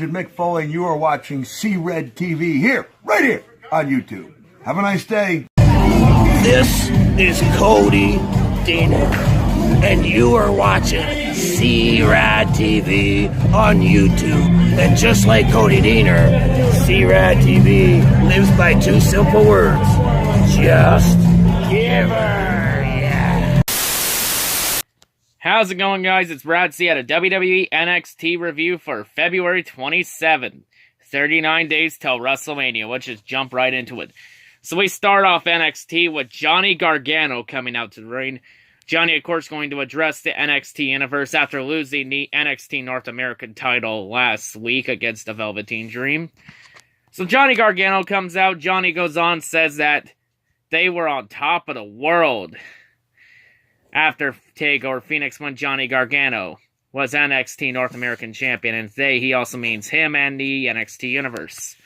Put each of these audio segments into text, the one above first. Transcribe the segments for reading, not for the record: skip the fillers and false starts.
Legend Mick Foley, and you are watching C-RadTV here, right here on YouTube. Have a nice day. This is Cody Diener, and you are watching C-RadTV on YouTube. And just like Cody Diener, C-RadTV lives by two simple words. Just give her, yeah. How's it going, guys? It's Brad C at a WWE NXT review for February 27th. 39 days till WrestleMania. Let's just jump right into it. So we start off NXT with Johnny Gargano coming out to the ring. Johnny, of course, going to address the NXT Universe after losing the NXT North American title last week against the Velveteen Dream. So Johnny Gargano comes out. Johnny goes on, says that they were on top of the world after TakeOver Phoenix when Johnny Gargano was NXT North American Champion. And they, he also means him and the NXT Universe.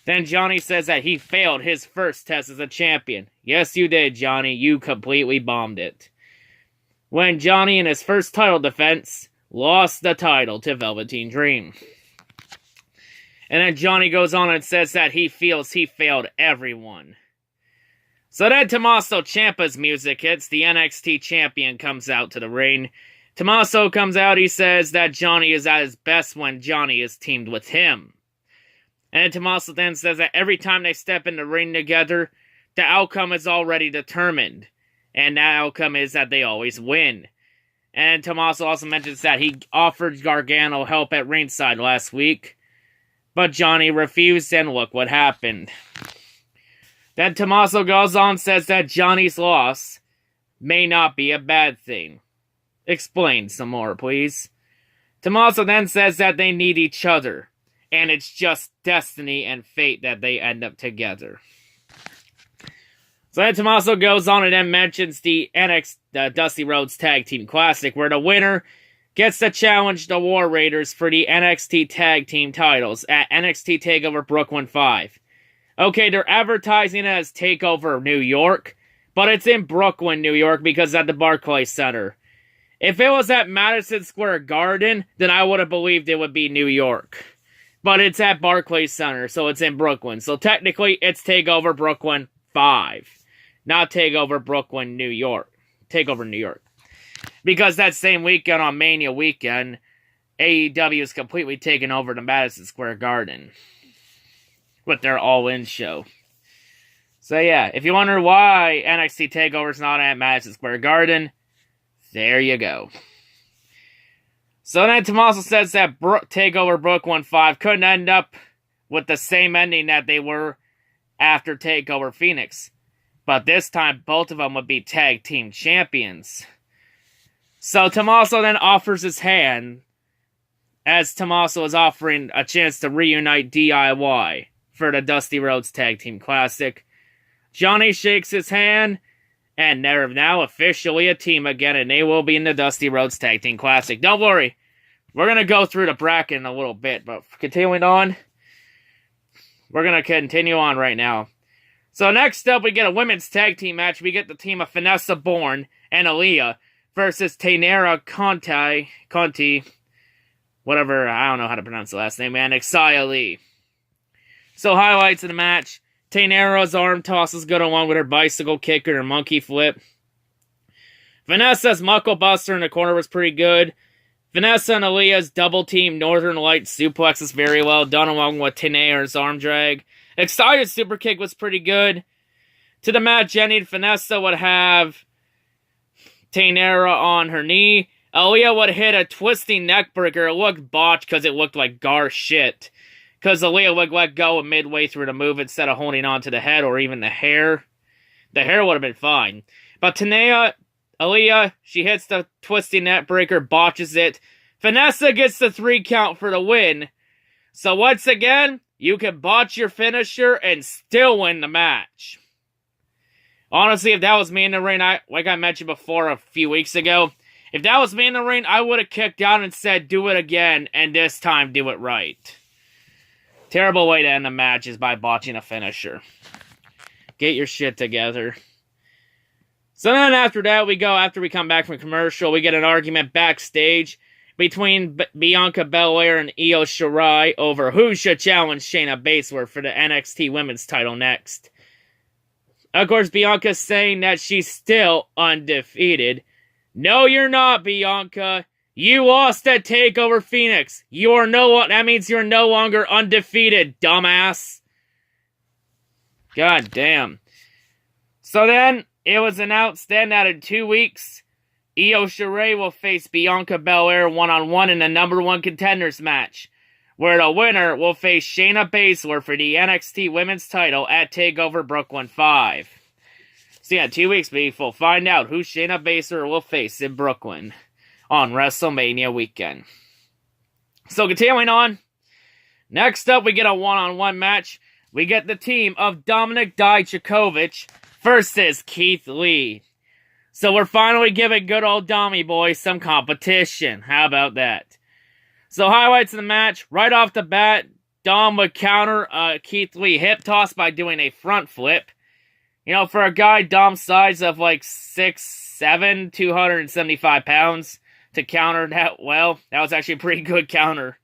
Then Johnny says that he failed his first test as a champion. Yes, you did, Johnny. You completely bombed it. When Johnny, in his first title defense, lost the title to Velveteen Dream. And then Johnny goes on and says that he feels he failed everyone. So then Tommaso Ciampa's music hits. The NXT champion comes out to the ring. Tommaso comes out. He says that Johnny is at his best when Johnny is teamed with him. And Tommaso then says that every time they step in the ring together, the outcome is already determined. And that outcome is that they always win. And Tommaso also mentions that he offered Gargano help at ringside last week, but Johnny refused, and look what happened. Then Tommaso goes on and says that Johnny's loss may not be a bad thing. Explain some more, please. Tommaso then says that they need each other, and it's just destiny and fate that they end up together. So then Tommaso goes on and then mentions the Dusty Rhodes Tag Team Classic, where the winner gets to challenge the War Raiders for the NXT Tag Team titles at NXT TakeOver Brooklyn 5. Okay, they're advertising it as TakeOver New York, but it's in Brooklyn, New York, because at the Barclays Center. If it was at Madison Square Garden, then I would have believed it would be New York. But it's at Barclays Center, so it's in Brooklyn. So technically, it's TakeOver Brooklyn 5. Not TakeOver Brooklyn, New York. TakeOver New York. Because that same weekend, on Mania weekend, AEW is completely taking over the Madison Square Garden with their All-In show. So yeah, if you wonder why NXT TakeOver is not at Madison Square Garden, there you go. So then Tommaso says that TakeOver Brooklyn 5 couldn't end up with the same ending that they were after TakeOver Phoenix. But this time, both of them would be tag team champions. So Tommaso then offers his hand, as Tommaso is offering a chance to reunite DIY for the Dusty Rhodes Tag Team Classic. Johnny shakes his hand, and they're now officially a team again, and they will be in the Dusty Rhodes Tag Team Classic. Don't worry, we're going to go through the bracket in a little bit, but continuing on, we're going to continue on right now. So next up, we get a women's tag team match. We get the team of Vanessa Bourne and Aaliyah versus Taynara Conti, whatever, I don't know how to pronounce the last name, and Xia Li. So highlights of the match. Taynara's arm toss is good along with her bicycle kick and her monkey flip. Vanessa's muckle buster in the corner was pretty good. Vanessa and Aaliyah's double team Northern Light suplex is very well done along with Taynara's arm drag. Xia's super kick was pretty good. To the match ending, Vanessa would have Taynara on her knee. Aaliyah would hit a twisting neckbreaker. It looked botched because it looked like gar shit. Because Aaliyah would let go midway through the move instead of holding on to the head or even the hair. The hair would have been fine. But Aaliyah, she hits the twisting neckbreaker, botches it. Vanessa gets the 3 count for the win. So once again, you can botch your finisher and still win the match. Honestly, if that was me in the ring, like I mentioned before a few weeks ago, if that was me in the ring, I would have kicked out and said, do it again, and this time do it right. Terrible way to end the match is by botching a finisher. Get your shit together. So then after that, after we come back from commercial, we get an argument backstage between Bianca Belair and Io Shirai over who should challenge Shayna Baszler for the NXT Women's title next. Of course, Bianca's saying that she's still undefeated. No, you're not, Bianca. You lost at TakeOver Phoenix. That means you're no longer undefeated, dumbass. God damn. So then, it was announced then that in 2 weeks, Io Shirai will face Bianca Belair one-on-one in the number 1 contenders match, where the winner will face Shayna Baszler for the NXT Women's title at TakeOver Brooklyn 5. So yeah, 2 weeks, we'll find out who Shayna Baszler will face in Brooklyn on WrestleMania weekend. So continuing on, next up we get a one-on-one match. We get the team of Dominik Dijakovic versus Keith Lee. So we're finally giving good old Dommy Boy some competition. How about that? So highlights of the match. Right off the bat, Dom would counter Keith Lee hip toss by doing a front flip. You know, for a guy Dom's size of like 6'7", 275 pounds, to counter that well, that was actually a pretty good counter.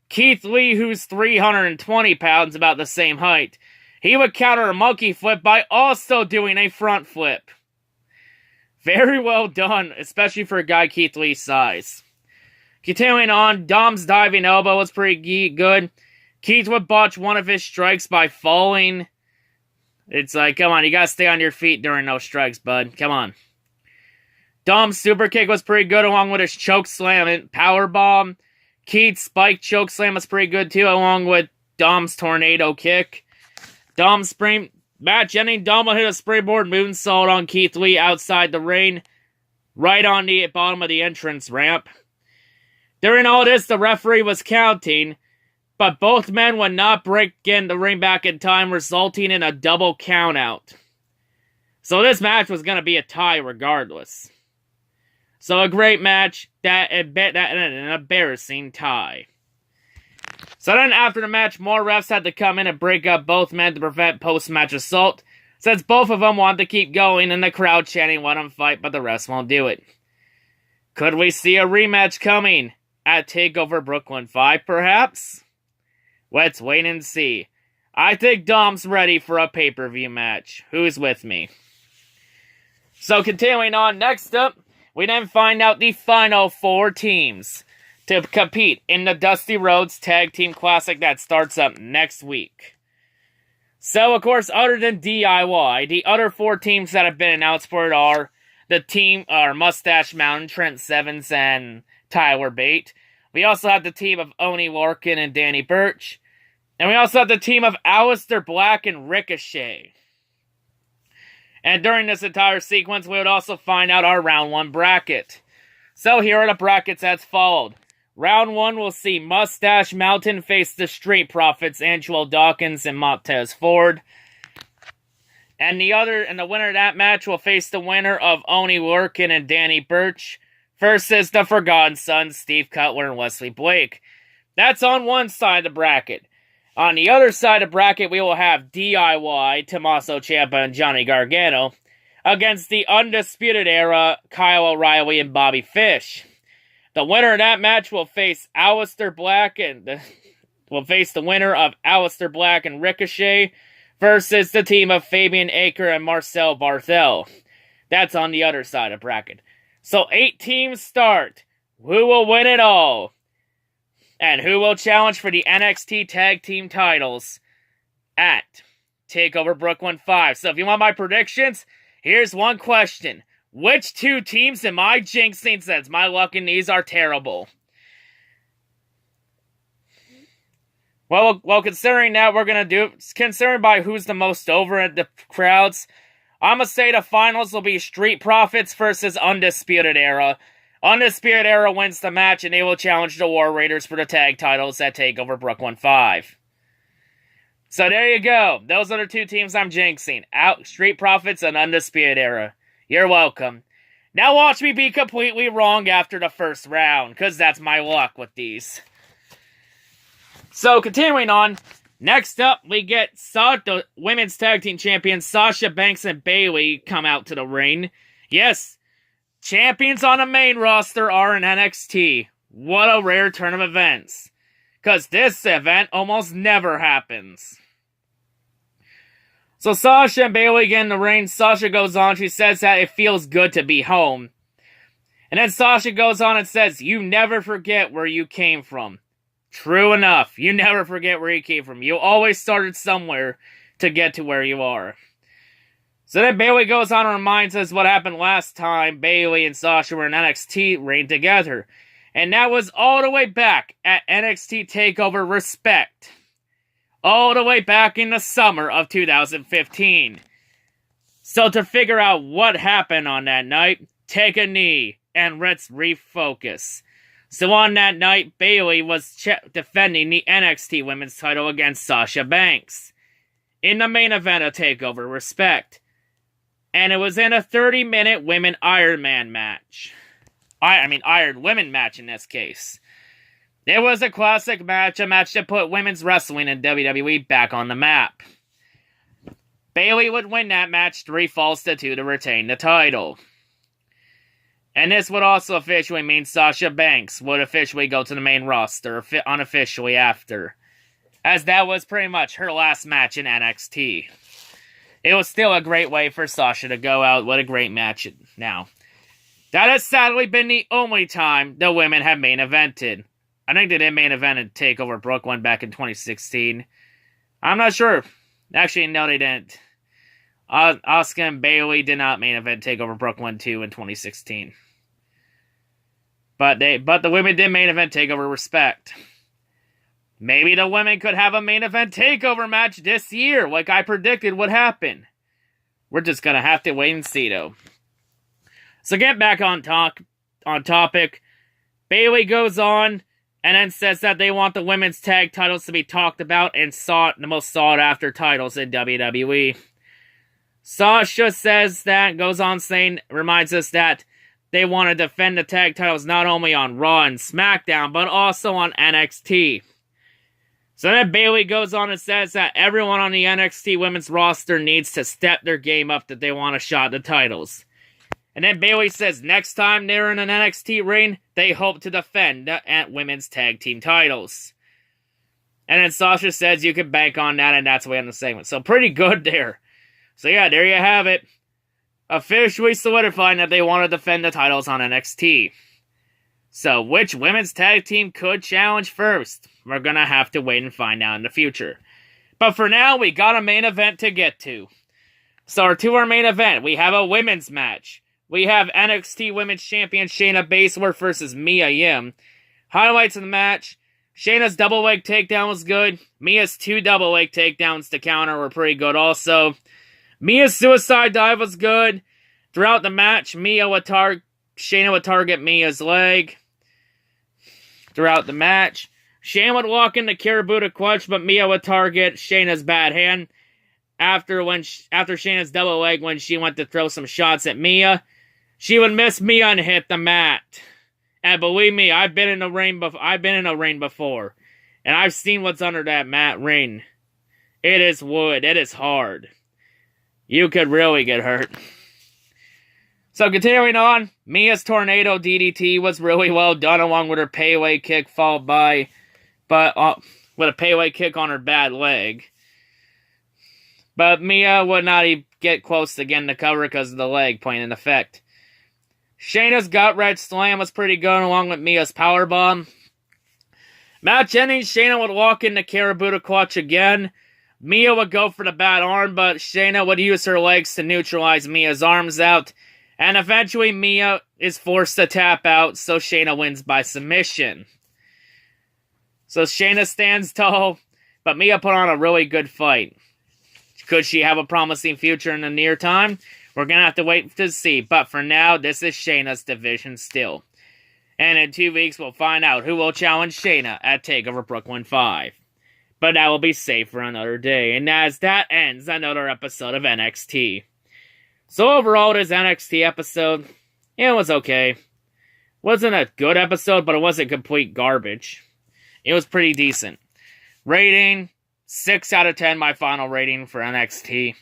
Keith Lee, who's 320 pounds, about the same height, he would counter a monkey flip by also doing a front flip. Very well done, especially for a guy Keith Lee's size. Continuing on, Dom's diving elbow was pretty good. Keith would botch one of his strikes by falling. It's like, come on, you gotta stay on your feet during those strikes, bud. Come on. Dom's super kick was pretty good, along with his choke slam and power bomb. Keith's spike choke slam was pretty good too, along with Dom's tornado kick. Dom's spring match ending. Dom will hit a springboard moonsault on Keith Lee outside the ring, right on the bottom of the entrance ramp. During all this, the referee was counting, but both men would not break in the ring back in time, resulting in a double countout. So this match was going to be a tie regardless. So a great match, an embarrassing tie. So then after the match, more refs had to come in and break up both men to prevent post-match assault, since both of them wanted to keep going and the crowd chanting let them fight, but the refs won't do it. Could we see a rematch coming at TakeOver Brooklyn 5 perhaps? Let's wait and see. I think Dom's ready for a pay-per-view match. Who's with me? So continuing on, next up, we then find out the final 4 teams to compete in the Dusty Rhodes Tag Team Classic that starts up next week. So, of course, other than DIY, the other 4 teams that have been announced for it are the team Mustache Mountain, Trent Sevens, and Tyler Bate. We also have the team of Oney Lorcan and Danny Burch. And we also have the team of Aleister Black and Ricochet. And during this entire sequence, we would also find out our Round 1 bracket. So here are the brackets as followed. Round 1 will see Mustache Mountain face the Street Profits, Angelo Dawkins and Montez Ford. And the winner of that match will face the winner of Oney Lorcan and Danny Burch versus the Forgotten Sons, Steve Cutler and Wesley Blake. That's on one side of the bracket. On the other side of the bracket, we will have DIY, Tommaso Ciampa and Johnny Gargano, against the Undisputed Era, Kyle O'Reilly and Bobby Fish. The winner of that match will face Aleister Black will face the winner of Aleister Black and Ricochet versus the team of Fabian Aichner and Marcel Barthel. That's on the other side of the bracket. So 8 teams start. Who will win it all? And who will challenge for the NXT Tag Team titles at TakeOver Brooklyn 5? So if you want my predictions, here's one question. Which 2 teams am I jinxing since my luck in these are terrible? Well, considering that considering by who's the most over at the crowds, I'm going to say the finals will be Street Profits versus Undisputed Era. Undisputed Era wins the match, and they will challenge the War Raiders for the tag titles at TakeOver Brooklyn 5. So there you go. Those are the 2 teams I'm jinxing. Street Profits and Undisputed Era. You're welcome. Now watch me be completely wrong after the first round, because that's my luck with these. So continuing on, next up we get the Women's Tag Team Champions Sasha Banks and Bayley come out to the ring. Yes, champions on the main roster are in NXT. What a rare turn of events. Because this event almost never happens. So Sasha and Bayley get in the ring. Sasha goes on. She says that it feels good to be home. And then Sasha goes on and says, you never forget where you came from. True enough. You never forget where you came from. You always started somewhere to get to where you are. So then Bayley goes on and reminds us what happened last time Bayley and Sasha were in NXT ring together. And that was all the way back at NXT TakeOver Respect. All the way back in the summer of 2015. So to figure out what happened on that night, take a knee and let's refocus. So on that night, Bayley was defending the NXT Women's title against Sasha Banks in the main event of TakeOver Respect. And it was in a 30-minute Women Iron Man match. Iron Women match in this case. It was a classic match, a match that put women's wrestling in WWE back on the map. Bayley would win that match 3 falls to 2 to retain the title. And this would also officially mean Sasha Banks would officially go to the main roster unofficially after, as that was pretty much her last match in NXT. It was still a great way for Sasha to go out with a great match now. That has sadly been the only time the women have main evented. I think they did main event at TakeOver Brooklyn back in 2016. I'm not sure. Actually, no, they didn't. Asuka and Bayley did not main event TakeOver Brooklyn 2 in 2016. But the women did main event TakeOver Respect. Maybe the women could have a main event TakeOver match this year, like I predicted would happen. We're just gonna have to wait and see, though. So get back on topic. Bayley goes on and then says that they want the women's tag titles to be talked about and the most sought after titles in WWE. Sasha says that, goes on saying, reminds us that they want to defend the tag titles not only on Raw and SmackDown, but also on NXT. So then Bayley goes on and says that everyone on the NXT women's roster needs to step their game up that they want a shot at the titles. And then Bayley says next time they're in an NXT ring, they hope to defend the women's tag team titles. And then Sasha says you can bank on that, and that's the way on the segment. So pretty good there. So yeah, there you have it. Officially solidifying that they want to defend the titles on NXT. So which women's tag team could challenge first? We're going to have to wait and find out in the future. But for now, we got a main event to get to. So to our main event, we have a women's match. We have NXT Women's Champion Shayna Baszler versus Mia Yim. Highlights of the match. Shayna's double leg takedown was good. Mia's 2 double leg takedowns to counter were pretty good also. Mia's suicide dive was good. Throughout the match, Shayna would target Mia's leg. Throughout the match, Shayna would walk into Kiributa clutch, but Mia would target Shayna's bad hand. After Shayna's double leg, when she went to throw some shots at Mia, she would miss Mia and hit the mat. And believe me, I've been in a ring before, and I've seen what's under that mat ring. It is wood. It is hard. You could really get hurt. So continuing on, Mia's tornado DDT was really well done, along with her Pele kick, followed by, with a Pele kick on her bad leg. But Mia would not get close to getting the cover because of the leg playing in effect. Shayna's gut wrench slam was pretty good, along with Mia's powerbomb. Match ending, Shayna would walk into Kiributa clutch again. Mia would go for the bad arm, but Shayna would use her legs to neutralize Mia's arms out. And eventually Mia is forced to tap out, so Shayna wins by submission. So Shayna stands tall, but Mia put on a really good fight. Could she have a promising future in the near time? We're going to have to wait to see. But for now, this is Shayna's division still. And in 2 weeks, we'll find out who will challenge Shayna at TakeOver Brooklyn 5. But that will be safe for another day. And as that ends another episode of NXT. So overall, this NXT episode, it was okay. Wasn't a good episode, but it wasn't complete garbage. It was pretty decent. Rating, 6 out of 10, my final rating for NXT.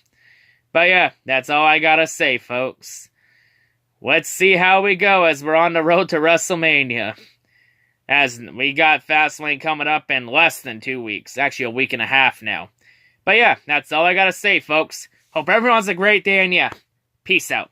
But yeah, that's all I gotta say, folks. Let's see how we go as we're on the road to WrestleMania. as we got Fastlane coming up in less than 2 weeks. Actually, a week and a half now. But yeah, that's all I gotta say, folks. Hope everyone has a great day, and yeah, peace out.